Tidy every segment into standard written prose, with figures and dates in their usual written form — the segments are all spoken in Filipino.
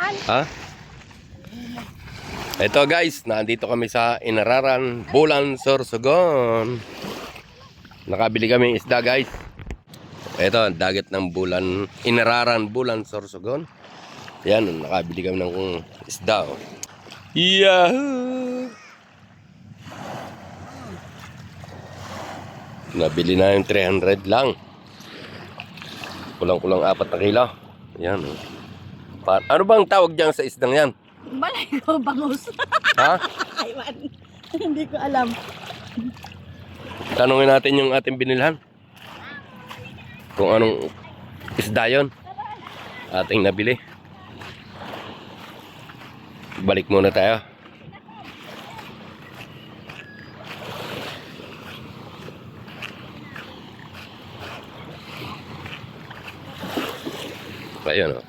Ha? Ito guys, nandito kami sa Inararan, Bulan, Sorsogon. Nakabili kami isda guys. Ito, dagat ng Bulan, Inararan, Bulan, Sorsogon. Yan, nakabili kami ng isda. Oh. Yahoo! Nabili na yung 300 lang. Kulang-kulang 4 na kilo. Yan. Oh. Ano bang tawag dyan sa isdang yan? Balay ko, bangus. Ha? Aywan. Hindi ko alam. Tanungin natin yung ating binilhan. Kung anong isda yun. Ating nabili. Balik muna tayo. Ayun o.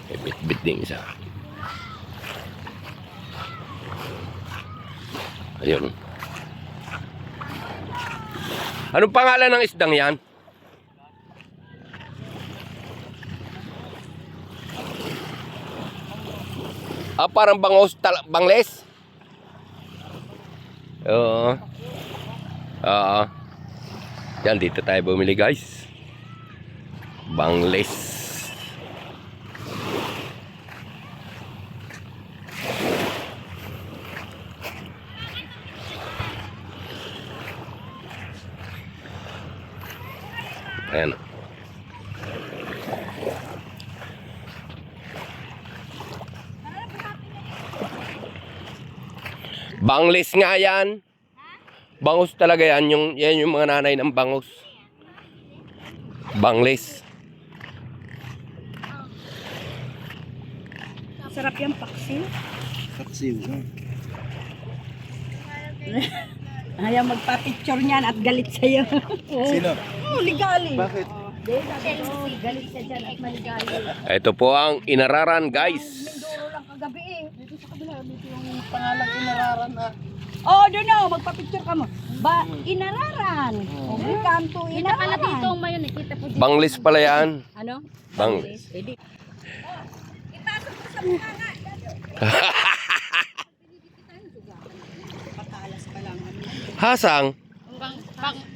May bit-bit din isa. Ayun. Anong pangalan ng isdang yan? Ah, parang bangles? Oo. Oo. Yan, dito tayo bumili guys. Bangles. Ayan. Bangles nga yan. Bangus talaga yan. Yan yung mga nanay ng bangus. Bangles. Sarap yung paksiw. Paksiw. Ayaw magpa-picture niyan at galit sa'yo. Sino? Ligali. Bakit? Galit siya dyan at maligali. Ito po ang Inararan guys. Mindoro lang kagabi eh. Dito sa kabila, dito yung pangalang Inararan na. Oh, doon na. Magpa-picture ka mo. Inararan. Welcome to Kita pala dito Inararan. ang mayon, nakita po dito. Bangles pala yan. Ano? Bangles. Pwede. Patalas pa lang. Hasang.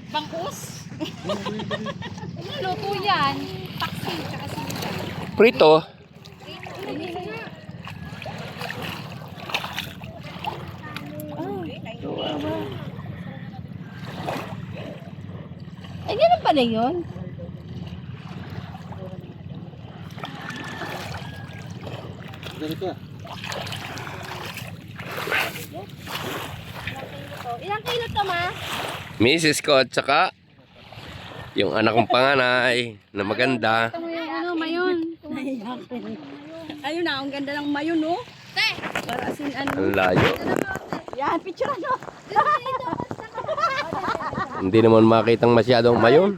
Bangkus? Luto yan. Paksi, tsaka sinigang. Prito. Ay, ganun pala yun. Ganito. Ilang kilo to, ma? Mrs. ko at saka yung anak kong panganay na maganda. Ito mo yung ano, mayon. Ayun na, ang ganda ng mayo, no? Te! Para asin ano. Ang layo. Yan, picture ano. Hindi naman makitang masyadong mayon.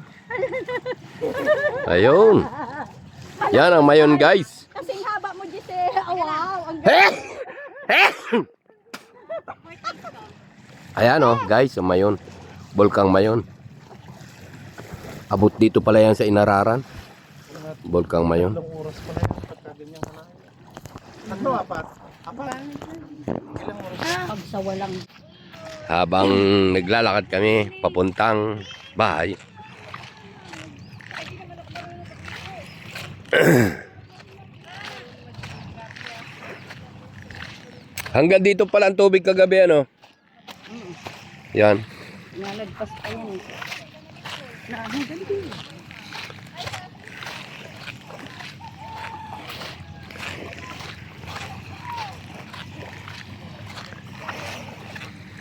Ayun. Yan ang mayon guys. Kasing haba mo, Jesse. Oh, wow, ang Eh! Eh! Ayan oh guys, ang mayon. Bulkang mayon. Abot dito pala yan sa Inararan. Bulkang mayon. Ilang oras pa na yun pagka ganyan ka na. Tatlo, apat. Apat. Ilang oras? pag sa walang. Habang naglalakad kami papuntang bahay. Hanggang dito pala ang tubig kagabi ano. Yan. Nalagpas pa yan eh. Ang ganda.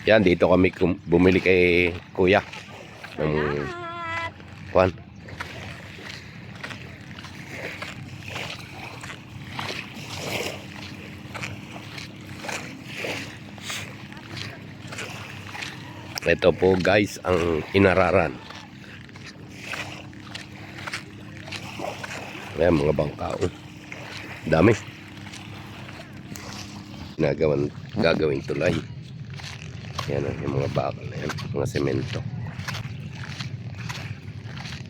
Yan dito kami bumili kay Kuya ng kwan. Ito po guys ang Inararan. Ayan mga bangkao. Dami. Gagawing tulay. Yan yung mga bakal na yan. Mga semento.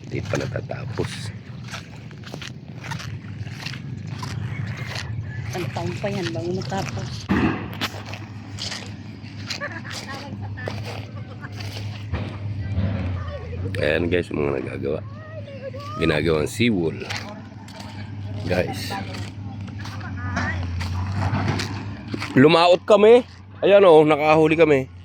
Hindi pa natatapos. Ang taon pa yan bago matapos. Ayan guys, mga nagagawa. Ginagawang seawall. Guys. Lumaot kami. Ayan o, nakahuli kami.